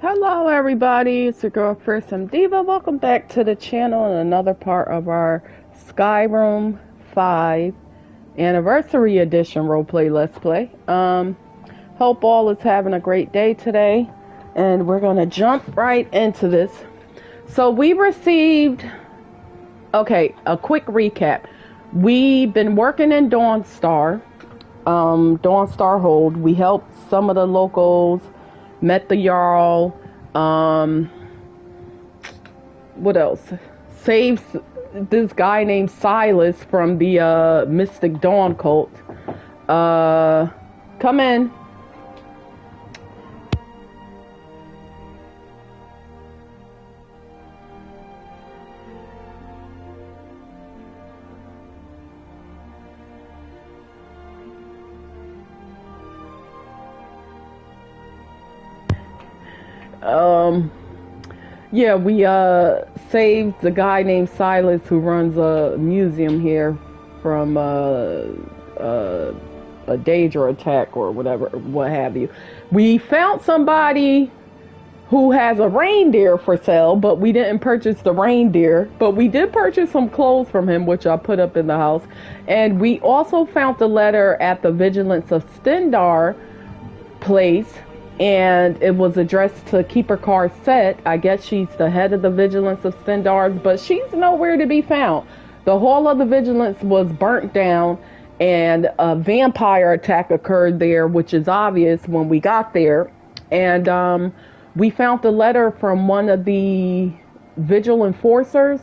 Hello everybody, it's your girl Fearsome Diva. Welcome back to the channel and another part of our Skyrim 5 Anniversary Edition roleplay Let's Play. Hope all is having a great day today, and we're gonna jump right into this. So we received, a quick recap. We've been working in Dawnstar Hold. We helped some of the locals, met the Jarl, what else? Saved this guy named Silas from the Mystic Dawn cult. Come in. Yeah, we saved the guy named Silas who runs a museum here from a Daedra attack or whatever, what have you. We found somebody who has a reindeer for sale, but we didn't purchase the reindeer, but we did purchase some clothes from him, which I put up in the house. And we also found the letter at the Vigilance of Stendarr place, and it was addressed to Keeper Carset. I guess she's the head of the Vigilance of Stendarr, but she's nowhere to be found. The Hall of the Vigilance was burnt down, and a vampire attack occurred there, which is obvious when we got there. And we found the letter from one of the Vigil Enforcers.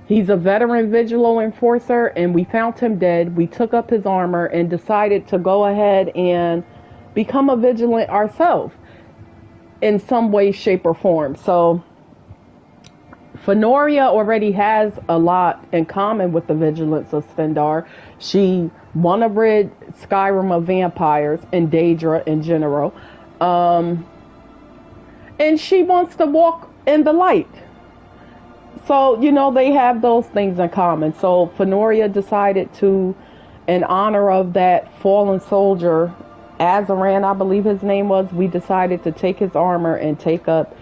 He's a veteran Vigil Enforcer, and we found him dead. We took up his armor and decided to go ahead and become a vigilant ourselves in some way, shape, or form. So Fennoria already has a lot in common with the Vigilance of Stendarr. She wanna rid Skyrim of vampires and Daedra in general. And she wants to walk in the light. So, they have those things in common. So Fennoria decided to, in honor of that fallen soldier, Azaran, I believe his name was, we decided to take his armor and take up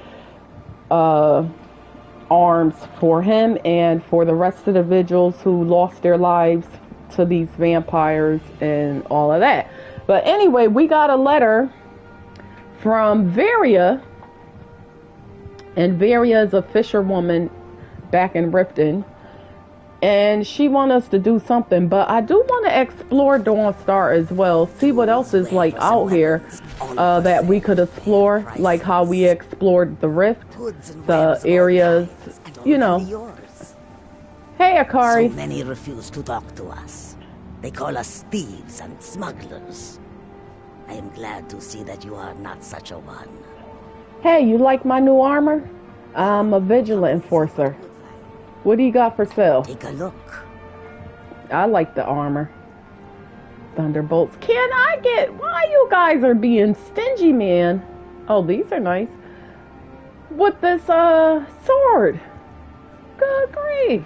arms for him and for the rest of the vigils who lost their lives to these vampires and all of that. But anyway, we got a letter from Varia, and Varia is a fisherwoman back in Riften, and she wants us to do something, but I do want to explore Dawnstar as well, see what else is like out here that we could explore, like how we explored the Rift, the areas, Hey, Akari. So many refuse to talk to us. They call us thieves and smugglers. I am glad to see that you are not such a one. Hey, you like my new armor? I'm a Vigilant Enforcer. What do you got for sale? Take a look. I like the armor. Thunderbolts. Can I get... Why you guys are being stingy, man? Oh, these are nice. With this, sword. Good grief.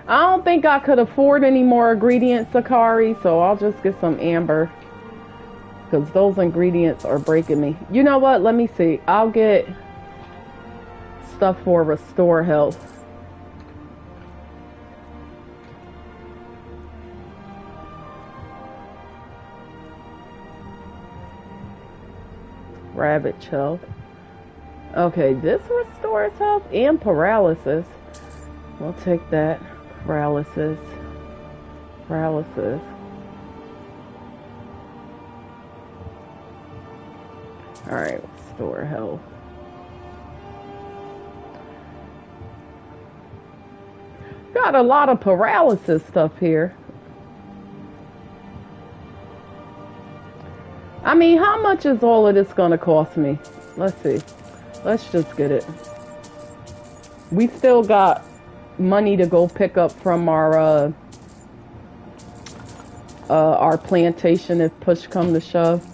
I don't think I could afford any more ingredients, Sakari, so I'll just get some amber. Because those ingredients are breaking me. You know what? Let me see. I'll get stuff for restore health. Rabbit health. Okay, this restores health and paralysis. We'll take that. Paralysis. Paralysis. Alright, restore health. Got a lot of paralysis stuff here. I mean, how much is all of this gonna cost me? Let's see. Let's just get it. We still got money to go pick up from our plantation if push come to shove.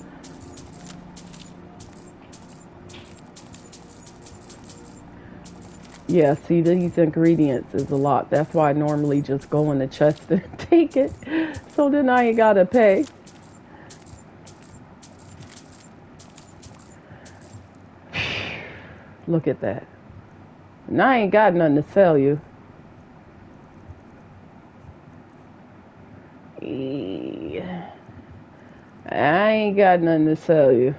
Yeah, see, these ingredients is a lot. That's why I normally just go in the chest and take it. So then I ain't gotta pay. Look at that. And I ain't got nothing to sell you. Yeah. I ain't got nothing to sell you.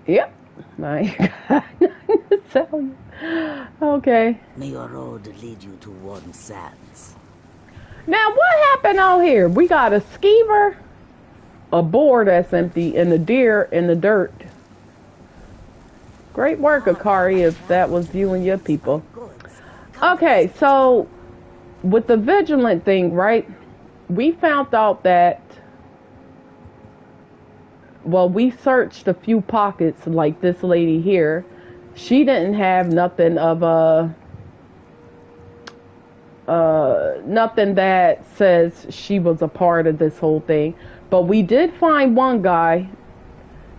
Yep. I ain't got nothing to sell you. Okay. May your road lead you to warm sands. Now, what happened out here? We got a skeever, a boar that's empty, and a deer in the dirt. Great work, Akari, if that was you and your people. Okay, so with the vigilant thing, right? We found out that, well, we searched a few pockets, like this lady here. She didn't have nothing of nothing that says she was a part of this whole thing. But we did find one guy.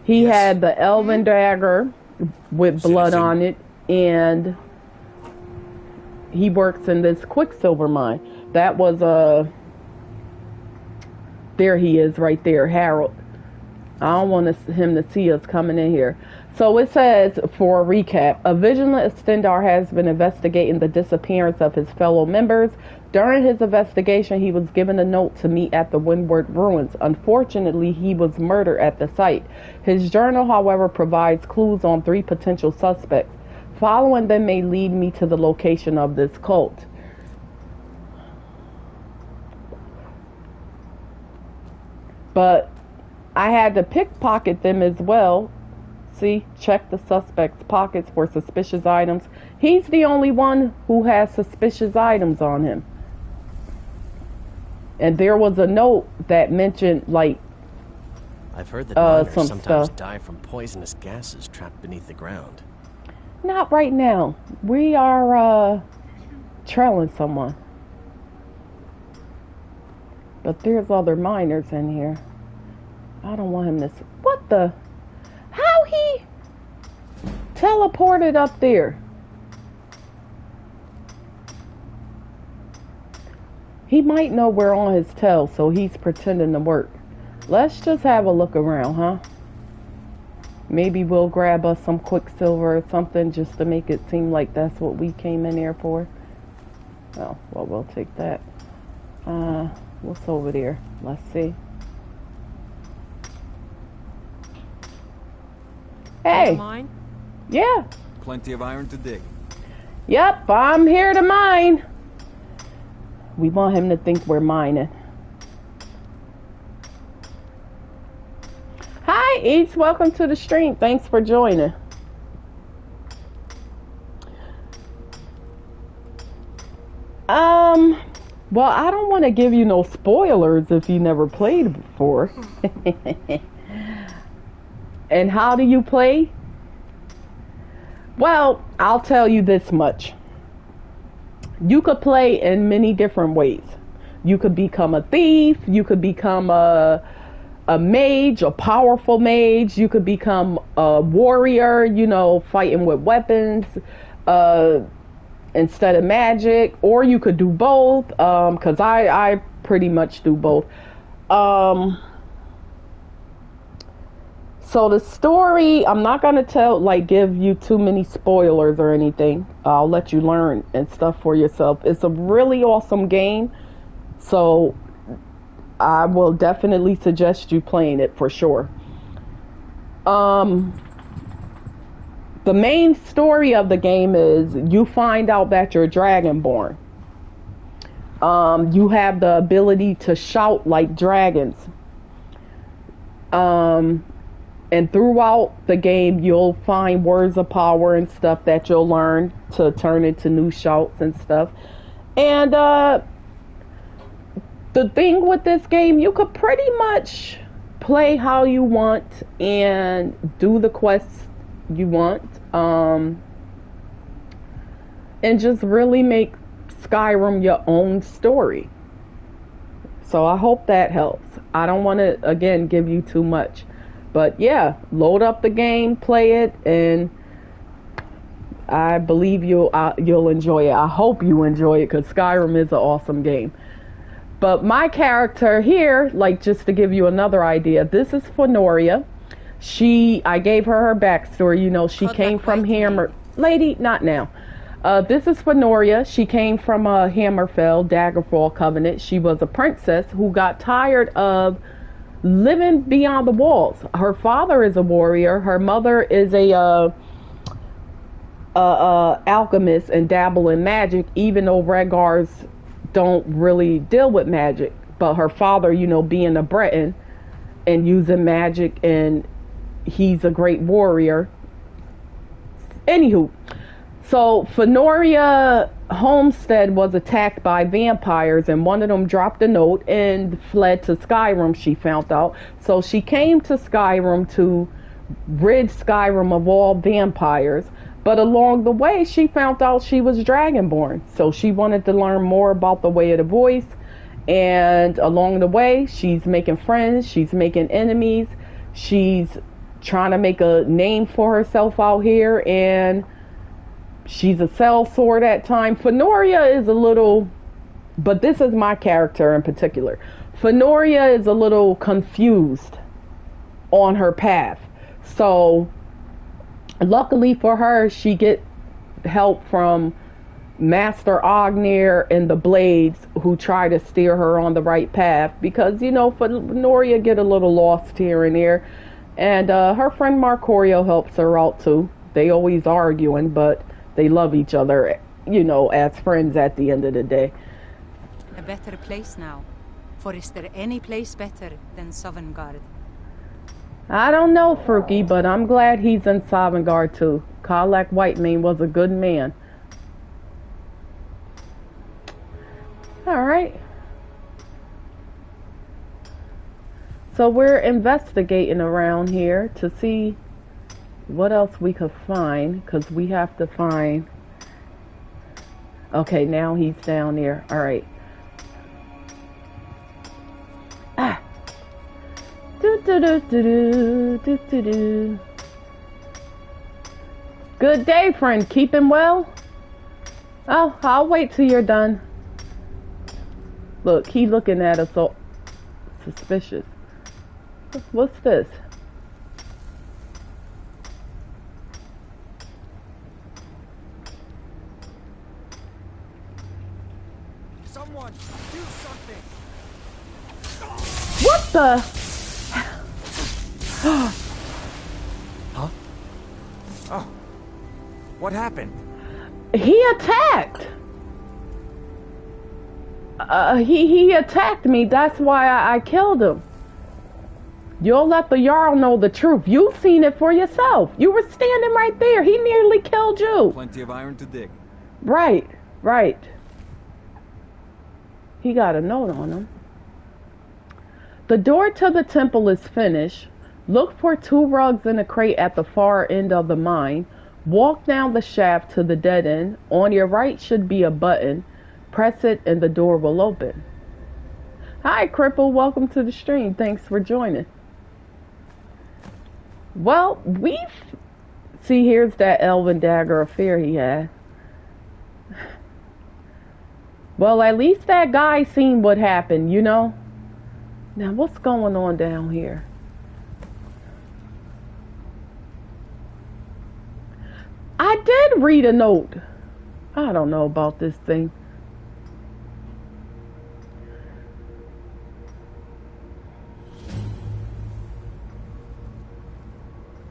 He had the elven dagger with blood on it, and he works in this quicksilver mine. That was there he is right there, Harold. I don't want him to see us coming in here. So it says, for a recap, a vigilant Stendar has been investigating the disappearance of his fellow members. During his investigation, he was given a note to meet at the Windward Ruins. Unfortunately, he was murdered at the site. His journal, however, provides clues on 3 potential suspects. Following them may lead me to the location of this cult. But I had to pickpocket them as well. See, check the suspect's pockets for suspicious items. He's the only one who has suspicious items on him. And there was a note that mentioned, like, I've heard that miners some sometimes stuff. die from poisonous gases trapped beneath the ground. Not right now. We are trailing someone. But there's other miners in here. I don't want him to... What the... How he teleported up there? He might know we're on his tail, so he's pretending to work. Let's just have a look around, huh? Maybe we'll grab us some quicksilver or something just to make it seem like that's what we came in here for. Oh, well, we'll take that. What's over there? Let's see. Hey. Mine? Yeah. Plenty of iron to dig. Yep, I'm here to mine. We want him to think we're mining. Hi, Eats. Welcome to the stream. Thanks for joining. Well, I don't want to give you no spoilers if you never played before. And how do you play? Well, I'll tell you this much. You could play in many different ways. You could become a thief. You could become a mage, a powerful mage. You could become a warrior, you know, fighting with weapons instead of magic. Or you could do both, because I pretty much do both. So the story, I'm not going to give you too many spoilers or anything. I'll let you learn and stuff for yourself. It's a really awesome game. So I will definitely suggest you playing it for sure. The main story of the game is you find out that you're dragonborn. You have the ability to shout like dragons. And throughout the game, you'll find words of power and stuff that you'll learn to turn into new shouts and stuff. And the thing with this game, you could pretty much play how you want and do the quests you want. And just really make Skyrim your own story. So I hope that helps. I don't want to, again, give you too much. But yeah, load up the game, play it, and I believe you'll enjoy it. I hope you enjoy it, because Skyrim is an awesome game. But my character here, like, just to give you another idea, this is Fennoria. I gave her backstory. You know, she came from Hammer. Lady, not now. This is Fennoria. She came from Hammerfell, Daggerfall Covenant. She was a princess who got tired of living beyond the walls. Her father is a warrior. Her mother is a alchemist and dabble in magic, even though Rhaegars don't really deal with magic. But her father, you know, being a Breton and using magic, and he's a great warrior. Anywho, so Fennoria homestead was attacked by vampires, and one of them dropped a note and fled to Skyrim, she found out. So she came to Skyrim to rid Skyrim of all vampires. But along the way, she found out she was Dragonborn. So she wanted to learn more about the Way of the Voice. And along the way, she's making friends. She's making enemies. She's trying to make a name for herself out here. And she's a sellsword at times. Fennoria is a little... But this is my character in particular. Fennoria is a little confused on her path. So... luckily for her, she get help from Master Ognir and the Blades, who try to steer her on the right path, because, you know, Fennoria get a little lost here and there. And her friend Marcorio helps her out too. They always arguing, but they love each other, you know, as friends at the end of the day. A better place now. For is there any place better than Sovngarde? I don't know, Fruki, but I'm glad he's in Sovngarde too. Karlach Whitemane was a good man. Alright. So we're investigating around here to see what else we could find, because we have to find... Okay, now he's down there. Alright. Ah! Good day, friend. Keeping well? Oh, I'll wait till you're done. Look, he looking at us so suspicious. What's this? Someone, do something! What the? Huh? Oh. What happened? He attacked. He attacked me. That's why I killed him. You'll let the Jarl know the truth. You've seen it for yourself. You were standing right there. He nearly killed you. Plenty of iron to dig. Right, right. He got a note on him. The door to the temple is finished. Look for 2 rugs and a crate at the far end of the mine. Walk down the shaft to the dead end. On your right should be a button. Press it and the door will open. Hi, Cripple. Welcome to the stream. Thanks for joining. Well, see, here's that elven dagger affair he had. Well, at least that guy seen what happened, you know? Now, what's going on down here? I did read a note. I don't know about this thing.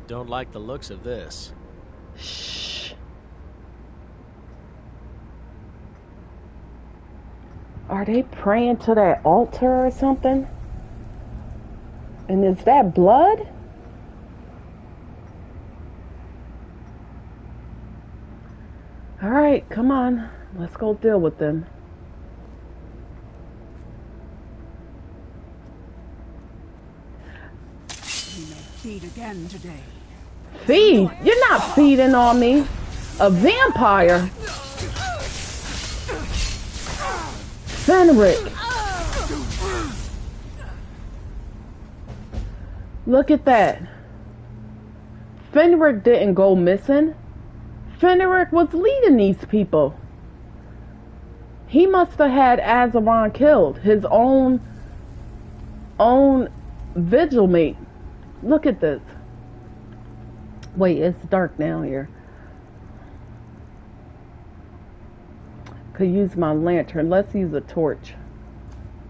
Don't like the looks of this. Shh. Are they praying to that altar or something? And is that blood? Alright, come on. Let's go deal with them. You may feed again today. Feed? You're not feeding on me. A vampire. Fenric. Look at that. Fenric didn't go missing. Fenric was leading these people. He must have had Azeron killed. His own vigil mate. Look at this. Wait, it's dark down here. Could use my lantern. Let's use a torch.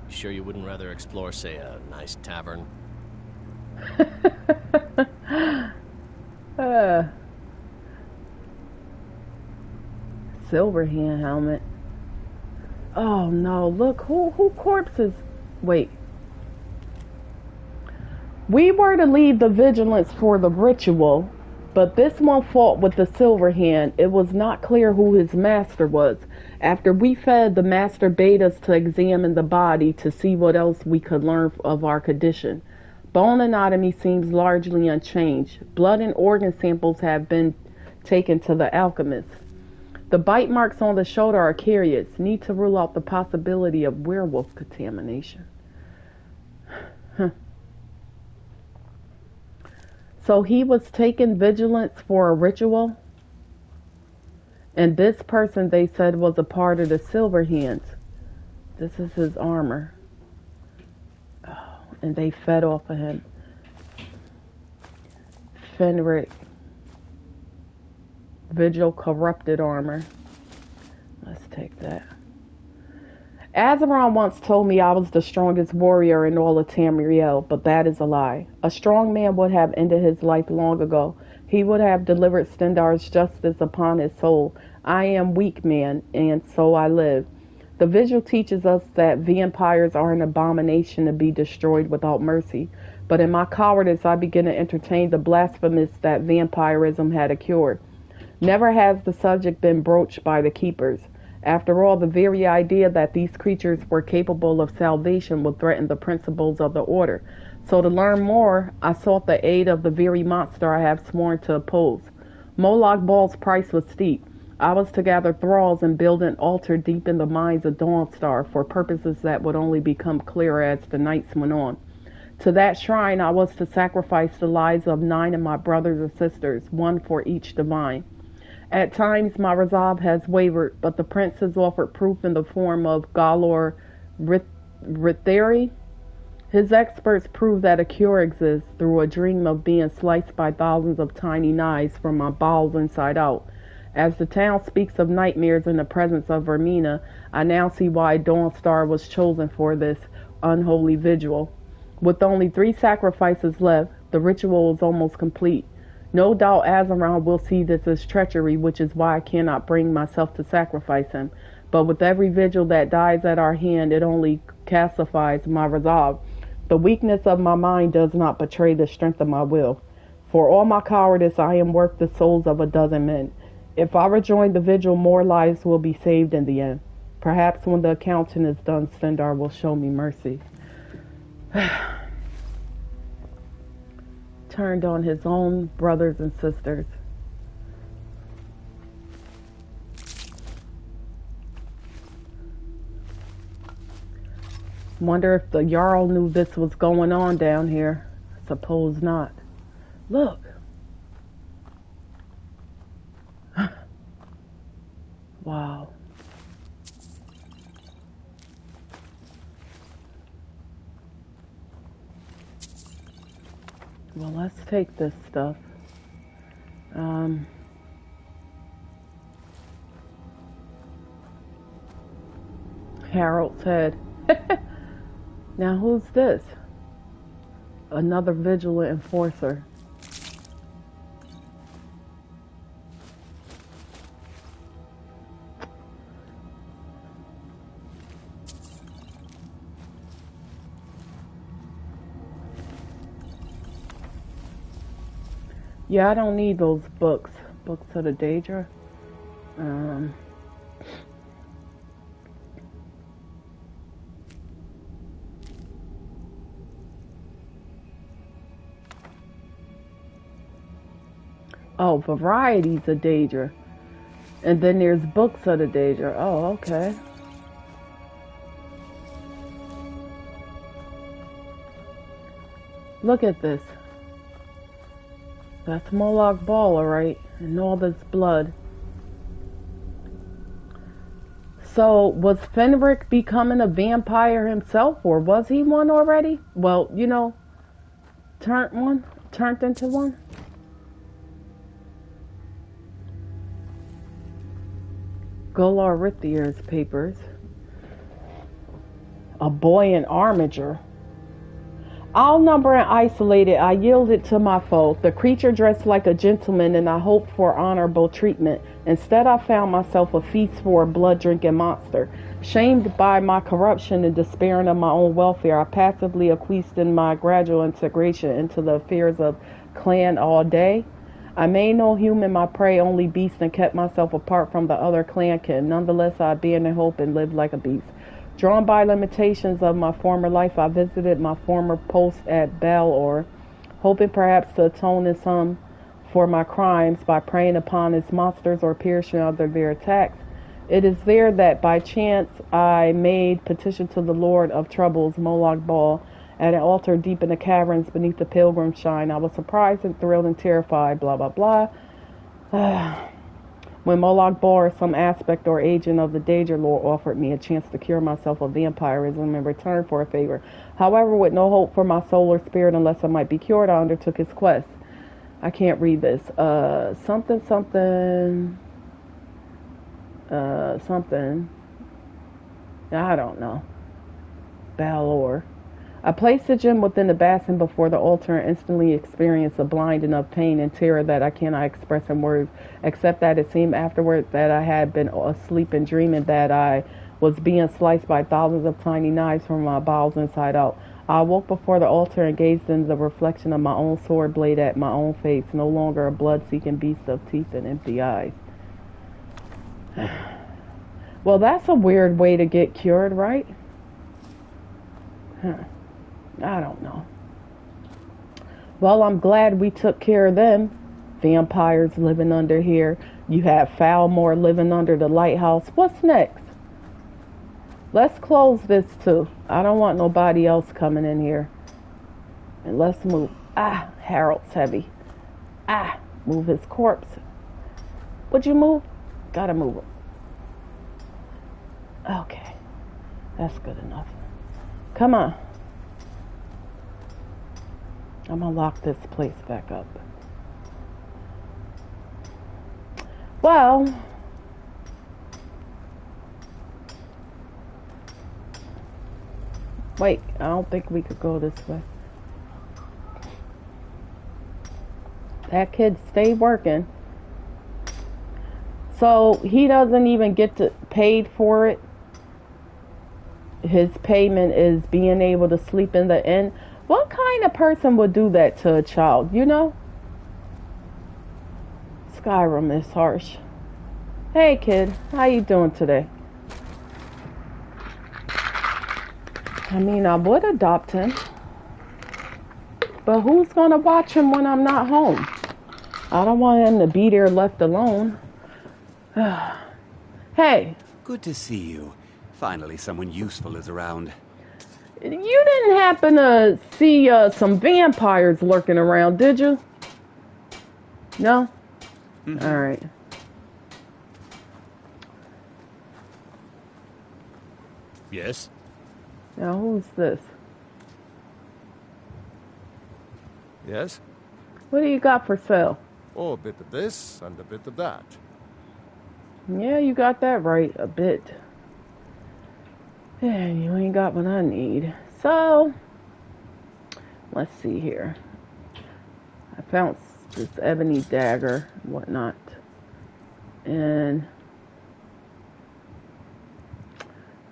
Sure you wouldn't rather explore, say, a nice tavern? Silver hand helmet. Oh no, look, who corpses? Wait. We were to leave the Vigilance for the ritual, but this one fought with the Silver Hand. It was not clear who his master was. After we fed, the master bade us to examine the body to see what else we could learn of our condition. Bone anatomy seems largely unchanged. Blood and organ samples have been taken to the alchemist. The bite marks on the shoulder are curious. Need to rule out the possibility of werewolf contamination. So he was taking Vigilance for a ritual? And this person, they said, was a part of the Silver Hands. This is his armor. Oh, and they fed off of him. Fenric. Vigil corrupted armor. Let's take that. Azeron once told me I was the strongest warrior in all of Tamriel, but that is a lie. A strong man would have ended his life long ago. He would have delivered Stendarr's justice upon his soul. I am weak man, and so I live. The Vigil teaches us that vampires are an abomination to be destroyed without mercy. But in my cowardice, I begin to entertain the blasphemous that vampirism had a cure. Never has the subject been broached by the keepers. After all, the very idea that these creatures were capable of salvation would threaten the principles of the order. So to learn more, I sought the aid of the very monster I have sworn to oppose. Moloch Ball's price was steep. I was to gather thralls and build an altar deep in the mines of Dawnstar for purposes that would only become clearer as the nights went on. To that shrine, I was to sacrifice the lives of 9 of my brothers and sisters, one for each divine. At times, my resolve has wavered, but the prince has offered proof in the form of Galor Ritheri. His experts prove that a cure exists through a dream of being sliced by thousands of tiny knives from my bowels inside out. As the town speaks of nightmares in the presence of Vermina, I now see why Dawnstar was chosen for this unholy vigil. With only 3 sacrifices left, the ritual is almost complete. No doubt Azeron will see this as treachery, which is why I cannot bring myself to sacrifice him. But with every vigil that dies at our hand, it only calcifies my resolve. The weakness of my mind does not betray the strength of my will. For all my cowardice, I am worth the souls of a dozen men. If I rejoin the vigil, more lives will be saved in the end. Perhaps when the accounting is done, Stendarr will show me mercy. Turned on his own brothers and sisters. Wonder if the Jarl knew this was going on down here. Suppose not. Look. Wow. Well, let's take this stuff. Harold's head. Now, who's this? Another vigilant enforcer. Yeah, I don't need those books. Books of the Daedra. Oh, varieties of Daedra. And then there's books of the Daedra. Oh, okay. Look at this. That's Moloch Ball, alright. And all this blood. So, was Fenric becoming a vampire himself? Or was he one already? Well, you know, turned into one. Galarithia's papers. A boy in armature. Outnumbered and isolated, I yielded to my foe. The creature dressed like a gentleman, and I hoped for honorable treatment. Instead, I found myself a feast for a blood-drinking monster. Shamed by my corruption and despairing of my own welfare, I passively acquiesced in my gradual integration into the affairs of clan all day. I made no human my prey, only beast, and kept myself apart from the other clankin. Nonetheless, I abandoned hope and lived like a beast. Drawn by limitations of my former life, I visited my former post at Balor, hoping perhaps to atone in some for my crimes by preying upon its monsters or perishing under their attacks. It is there that by chance I made petition to the Lord of Troubles, Moloch Ball, at an altar deep in the caverns beneath the pilgrim shrine. I was surprised and thrilled and terrified, blah, blah, blah. When Moloch Ball or some aspect or agent of the Danger Lord offered me a chance to cure myself of vampirism in return for a favor. However, with no hope for my soul or spirit unless I might be cured, I undertook his quest. I can't read this. Something. I don't know. Balor. I placed the gem within the basin before the altar and instantly experienced a blinding of pain and terror that I cannot express in words, except that it seemed afterwards that I had been asleep and dreaming that I was being sliced by thousands of tiny knives from my bowels inside out. I awoke before the altar and gazed in the reflection of my own sword blade at my own face, no longer a blood-seeking beast of teeth and empty eyes. Well, that's a weird way to get cured, right? I don't know. Well, I'm glad we took care of them. Vampires living under here. You have Falmore living under the lighthouse. What's next? Let's close this too. I don't want nobody else coming in here. And let's move. Harold's heavy. Move his corpse. Would you move? Gotta move it. Okay. That's good enough. Come on. I'm gonna lock this place back up. Well, wait, I don't think we could go this way. That kid stayed working. So he doesn't even get paid for it. His payment is being able to sleep in the inn. What kind of person would do that to a child, you know? Skyrim is harsh. Hey kid, how you doing today? I mean, I would adopt him. But who's gonna watch him when I'm not home? I don't want him to be there left alone. Hey. Good to see you. Finally, someone useful is around. You didn't happen to see some vampires lurking around, did you? No? Mm-hmm. All right. Yes? Now, who's this? Yes? What do you got for sale? Oh, a bit of this and a bit of that. Yeah, you got that right, a bit. Yeah, you ain't got what I need. So, let's see here. I found this ebony dagger and whatnot. And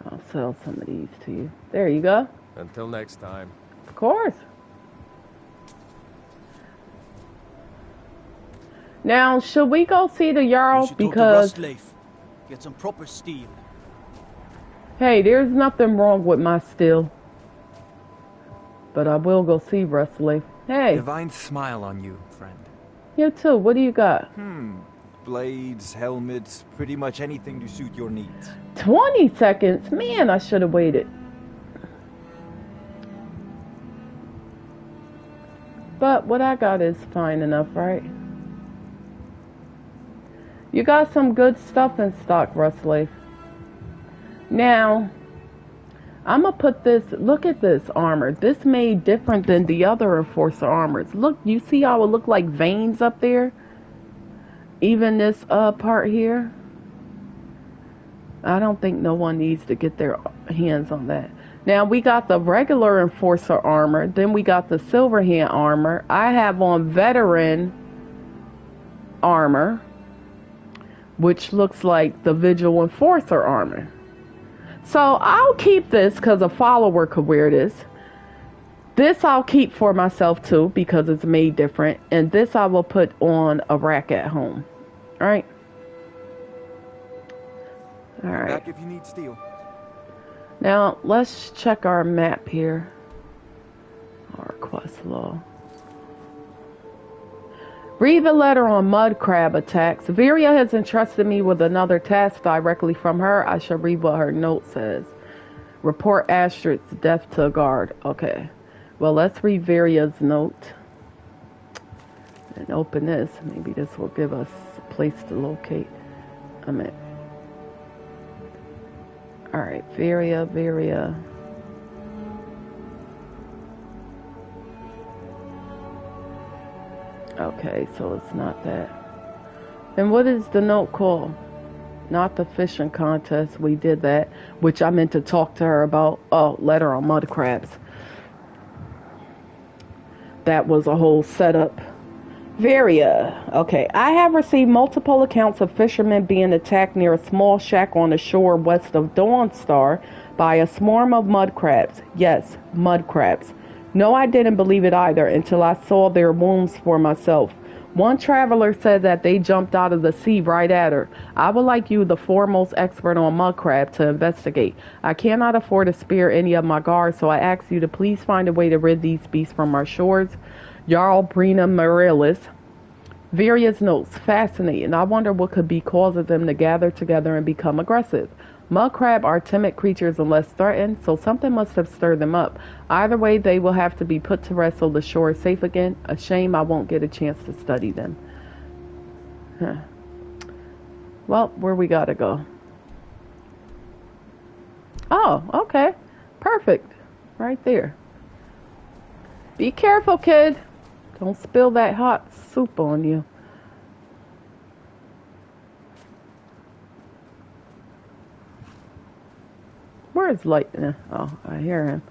I'll sell some of these to you. There you go. Until next time. Of course. Now, should we go see the Jarl? Because get some proper steel. Hey, there's nothing wrong with my steel. But I will go see Rustley. Hey. Divine smile on you, friend. You too. What do you got? Blades, helmets, pretty much anything to suit your needs. 20 seconds? Man, I should have waited. But what I got is fine enough, right? You got some good stuff in stock, Rustley. Now, I'm going to put this, look at this armor. This made different than the other Enforcer armors. Look, you see how it look like veins up there? Even this part here. I don't think no one needs to get their hands on that. Now we got the regular enforcer armor. Then we got the silver hand armor. I have on veteran armor, which looks like the vigil enforcer armor. So I'll keep this because a follower could wear this. This I'll keep for myself too because it's made different. And this I will put on a rack at home. Alright. Alright. Back if you need steel. Now let's check our map here. Our quest log. Read the letter on mud crab attacks. Viria has entrusted me with another task directly from her. I shall read what her note says. Report Astrid's death to a guard. Okay. Well, let's read Viria's note. And open this. Maybe this will give us a place to locate. Alright, Viria. Okay, so it's not that. And what is the note called? Not the fishing contest. We did that, which I meant to talk to her about. Oh, letter on mud crabs. That was a whole setup. Viria. Okay, I have received multiple accounts of fishermen being attacked near a small shack on the shore west of Dawnstar by a swarm of mud crabs. Yes, mud crabs. No, I didn't believe it either until I saw their wounds for myself. One traveler said that they jumped out of the sea right at her. I would like you, the foremost expert on mud crab, to investigate. I cannot afford to spare any of my guards, so I ask you to please find a way to rid these beasts from our shores. Jarl Brina Marilis. Various notes. Fascinating. I wonder what could be causing them to gather together and become aggressive. Mud crab are timid creatures unless threatened, so something must have stirred them up. Either way, they will have to be put to rest so the shore is safe again. A shame I won't get a chance to study them. Huh. Well, where we gotta go? Oh, okay. Perfect. Right there. Be careful, kid. Don't spill that hot soup on you. Where's Lightning? Oh, I hear him.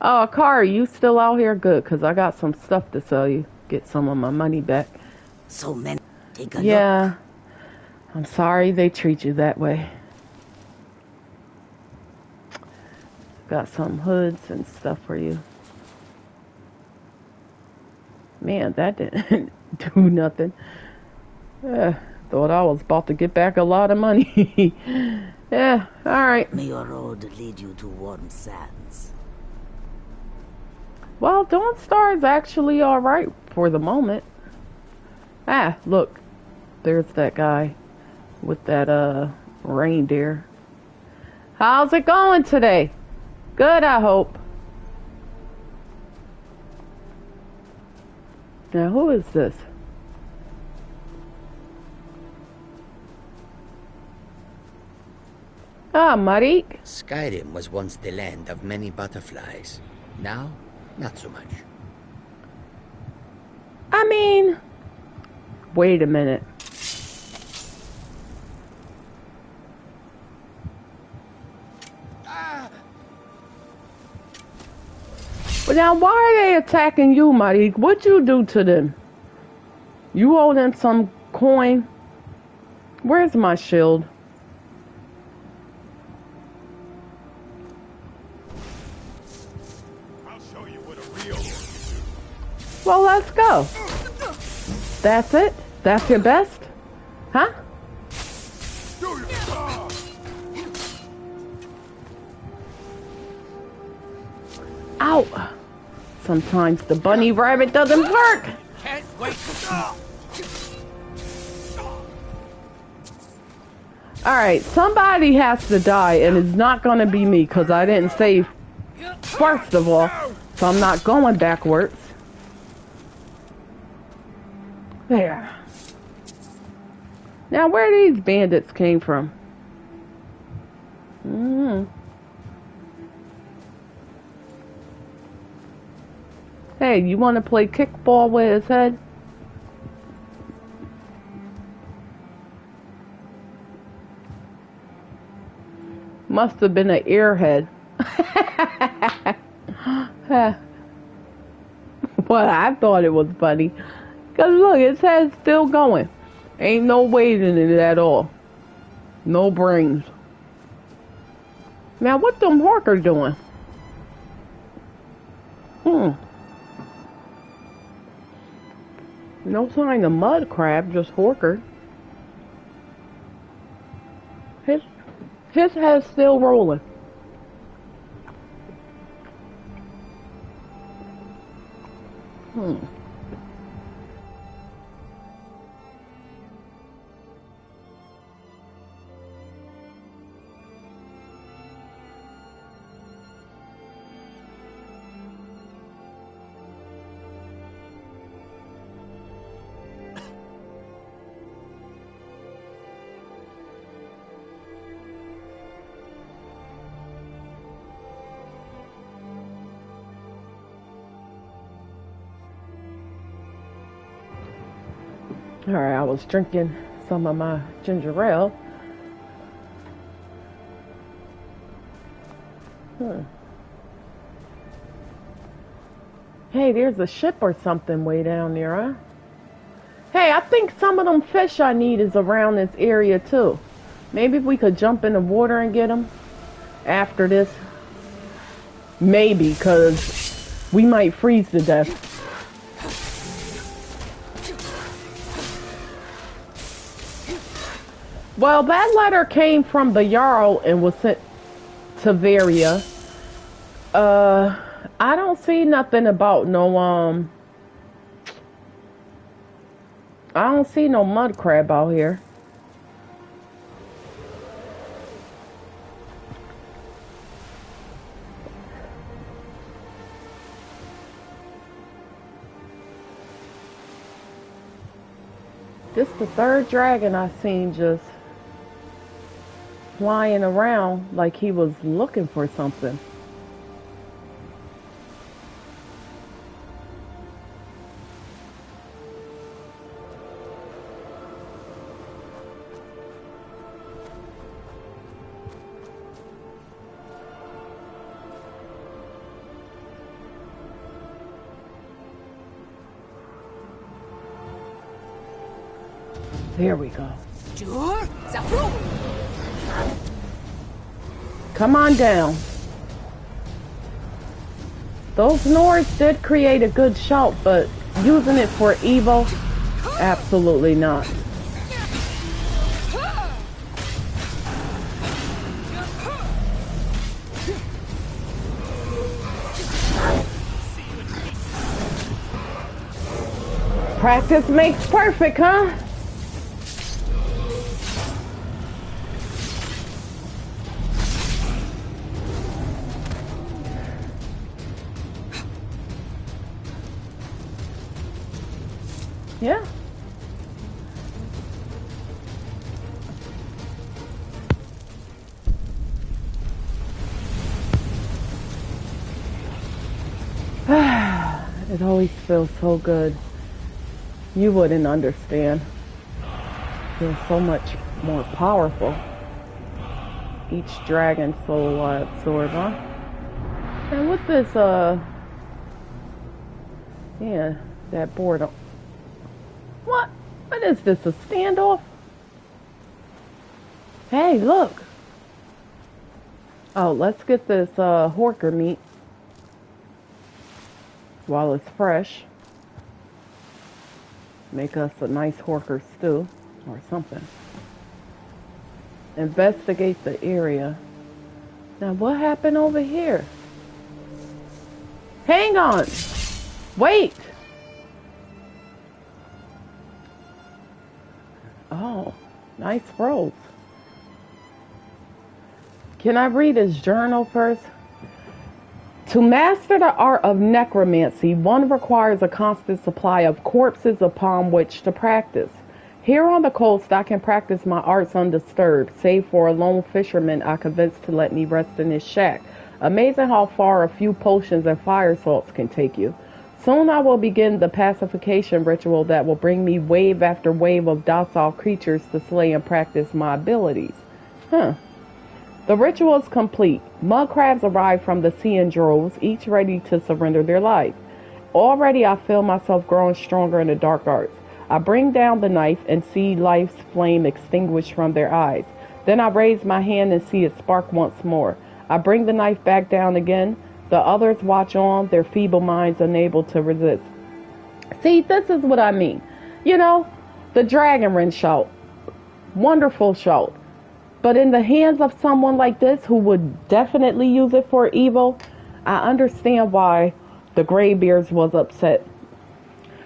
Oh, Kari, you still out here? Good, because I got some stuff to sell you. Get some of my money back. So many. Take a look. I'm sorry they treat you that way. Got some hoods and stuff for you. Man, that didn't do nothing. Thought I was about to get back a lot of money. Yeah, alright. May your road lead you to warm sands. Well, Dawnstar is actually alright for the moment. Ah, look. There's that guy with that reindeer. How's it going today? Good, I hope. Now, who is this? Ah, Marik. Skyrim was once the land of many butterflies. Now, not so much. I mean, wait a minute. But now, why are they attacking you, Marik? What'd you do to them? You owe them some coin? Where's my shield? Well, let's go. That's it? That's your best? Huh? Ow! Sometimes the bunny rabbit doesn't work! Can't wait. Alright, somebody has to die, and it's not gonna be me, because I didn't save first of all, so I'm not going backwards. There. Now, where these bandits came from? Hey, you want to play kickball with his head? Must have been an airhead. Well, I thought it was funny. Because look, it says still going. Ain't no weight in it at all. No brains. Now, what them Horker doing? No sign of mud crab, just Horker. His head's still rolling. Alright, I was drinking some of my ginger ale. Hey, there's a ship or something way down there, huh? Hey, I think some of them fish I need is around this area too. Maybe if we could jump in the water and get them after this. Maybe, because we might freeze to death. Well, that letter came from the Jarl and was sent to Varia. I don't see nothing about no, I don't see no mud crab out here. This the third dragon I seen just flying around like he was looking for something. There we go. Come on down. Those Nords did create a good shout, but using it for evil? Absolutely not. Practice makes perfect, huh? Yeah. It always feels so good. You wouldn't understand. Feels so much more powerful. Each dragon soul I absorb, huh? And with this, yeah, that board. What? What is this, a standoff? Hey, look. Oh, let's get this Horker meat while it's fresh. Make us a nice Horker stew or something. Investigate the area. Now, what happened over here? Hang on. Wait. Oh, nice rolls. Can I read his journal first? To master the art of necromancy, one requires a constant supply of corpses upon which to practice. Here on the coast, I can practice my arts undisturbed, save for a lone fisherman I convinced to let me rest in his shack. Amazing how far a few potions and fire salts can take you. Soon I will begin the pacification ritual that will bring me wave after wave of docile creatures to slay and practice my abilities. Huh. The ritual is complete. Mud crabs arrive from the sea in droves, each ready to surrender their life. Already I feel myself growing stronger in the dark arts. I bring down the knife and see life's flame extinguish from their eyes. Then I raise my hand and see it spark once more. I bring the knife back down again. The others watch on, their feeble minds unable to resist. See, this is what I mean. You know, the dragon wren shout. Wonderful shout. But in the hands of someone like this who would definitely use it for evil, I understand why the Greybeards was upset.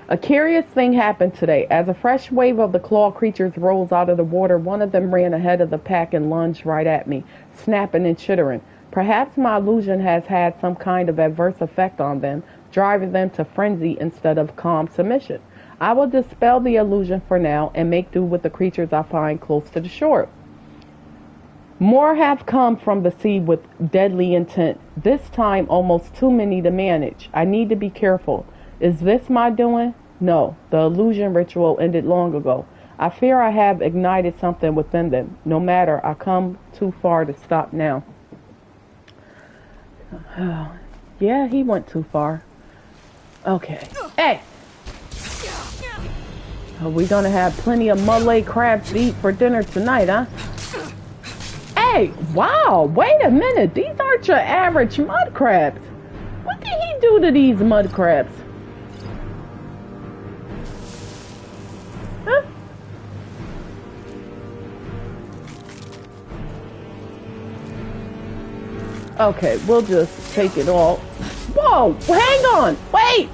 A curious thing happened today. As a fresh wave of the claw creatures rose out of the water, one of them ran ahead of the pack and lunged right at me, snapping and chittering. Perhaps my illusion has had some kind of adverse effect on them, driving them to frenzy instead of calm submission. I will dispel the illusion for now and make do with the creatures I find close to the shore. More have come from the sea with deadly intent, this time almost too many to manage. I need to be careful. Is this my doing? No, the illusion ritual ended long ago. I fear I have ignited something within them. No matter, I come too far to stop now. Yeah, he went too far. Okay. Hey! Are we gonna have plenty of mud-laid crabs to eat for dinner tonight, huh? Hey! Wow! Wait a minute! These aren't your average mud crabs! What did he do to these mud crabs? Huh? Okay, we'll just take it all. Whoa! Hang on! Wait!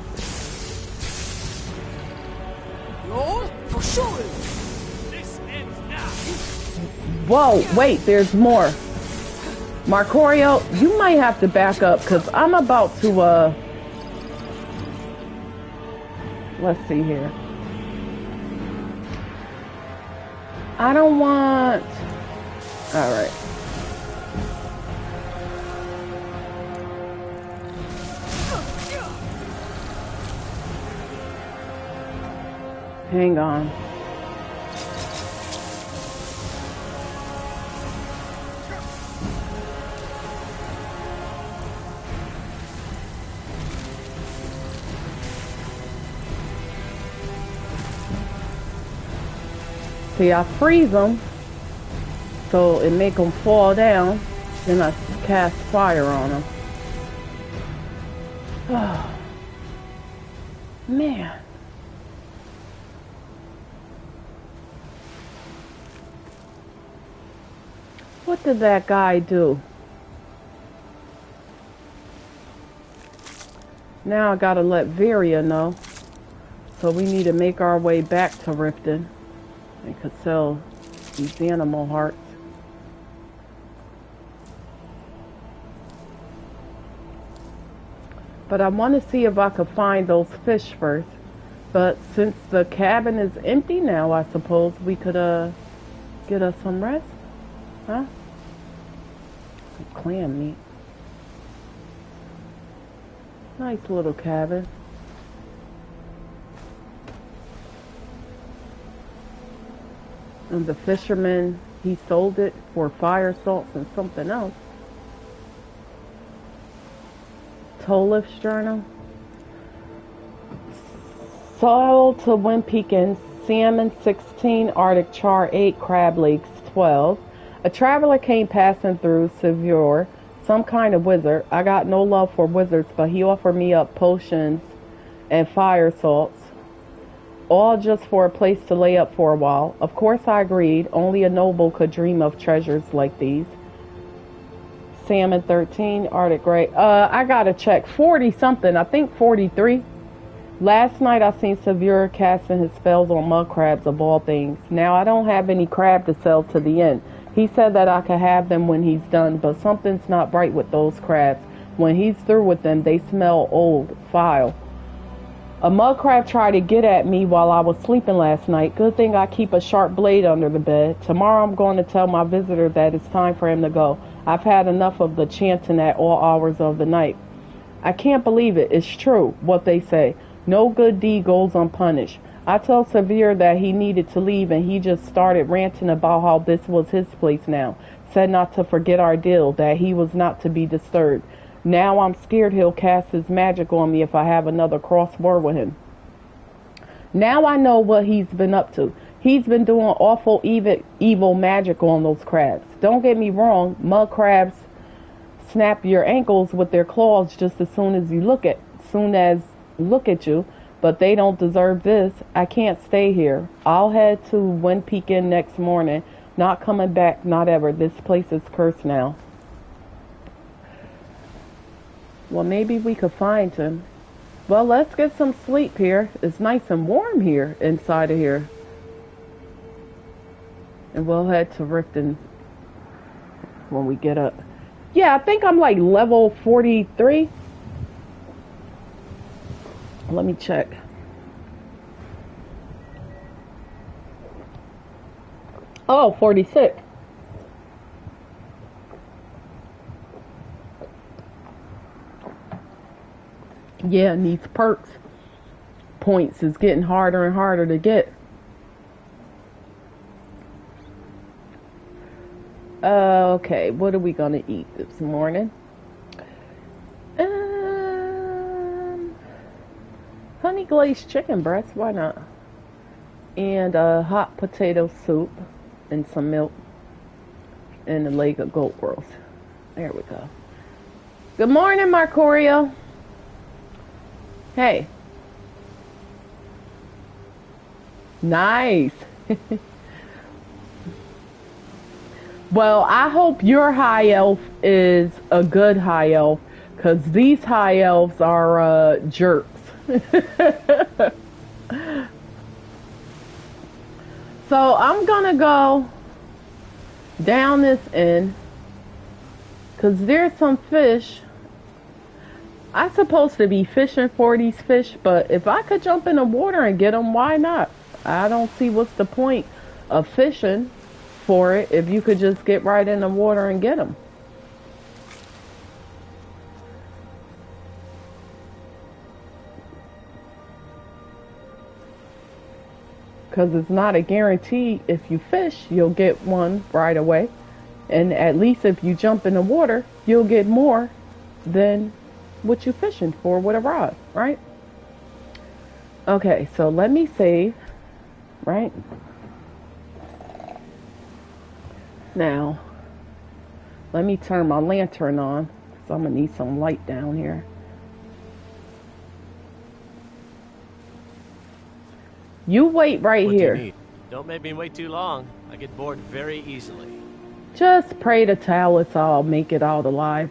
Whoa, wait, there's more. Marcorio, you might have to back up because I'm about to, let's see here. I don't want... Alright. Hang on. See, I freeze them so it make them fall down, then I cast fire on them. Oh, man. What did that guy do? Now I gotta let Varia know. So we need to make our way back to Riften. And could sell these animal hearts. But I want to see if I could find those fish first. But since the cabin is empty now, I suppose we could get us some rest. Huh? Some clam meat. Nice little cabin. And the fisherman, he sold it for fire salts and something else. Tolif's journal. Soil to Wimpekin, salmon 16, Arctic char 8, crab legs 12. A traveler came passing through Sevure, some kind of wizard. I got no love for wizards, but he offered me up potions and fire salts. All just for a place to lay up for a while. Of course I agreed. Only a noble could dream of treasures like these. Salmon 13, Arctic gray. I gotta check. 40 something. I think 43. Last night I seen Severe casting his spells on mud crabs of all things. Now I don't have any crab to sell to the inn. He said that I could have them when he's done, but something's not right with those crabs. When he's through with them, they smell old, foul. A mud crab tried to get at me while I was sleeping last night. Good thing I keep a sharp blade under the bed. Tomorrow I'm going to tell my visitor that it's time for him to go. I've had enough of the chanting at all hours of the night. I can't believe it. It's true, what they say. No good deed goes unpunished. I told Severe that he needed to leave and he just started ranting about how this was his place now. said not to forget our deal, that he was not to be disturbed. Now I'm scared he'll cast his magic on me if I have another cross word with him. Now I know what he's been up to. He's been doing awful evil magic on those crabs. Don't get me wrong, mud crabs snap your ankles with their claws just as soon as look at you, but they don't deserve this. I can't stay here. I'll head to Wind Peak Inn next morning. Not coming back, not ever. This place is cursed now. Well, maybe we could find him. Well, let's get some sleep here. It's nice and warm here, inside of here. And we'll head to Riften when we get up. Yeah, I think I'm like level 43. Let me check. Oh, 46. Yeah, and these perks points is getting harder and harder to get. Okay, what are we gonna eat this morning? Honey glazed chicken breast, why not? And a hot potato soup and some milk and a leg of goat roast. There we go. Good morning, Marcorio. Hey. Nice. Well, I hope your high elf is a good high elf, because these high elves are jerks. So I'm gonna go down this end, because there's some fish. I'm supposed to be fishing for these fish, but if I could jump in the water and get them, why not? I don't see what's the point of fishing for it if you could just get right in the water and get them. Because it's not a guarantee if you fish, you'll get one right away. And at least if you jump in the water, you'll get more than what you're fishing for with a rod, right? Okay, so let me save, right? Now, let me turn my lantern on, because I'm going to need some light down here. You wait right here. What do you need? Don't make me wait too long. I get bored very easily. Just pray to Talus I'll make it out alive.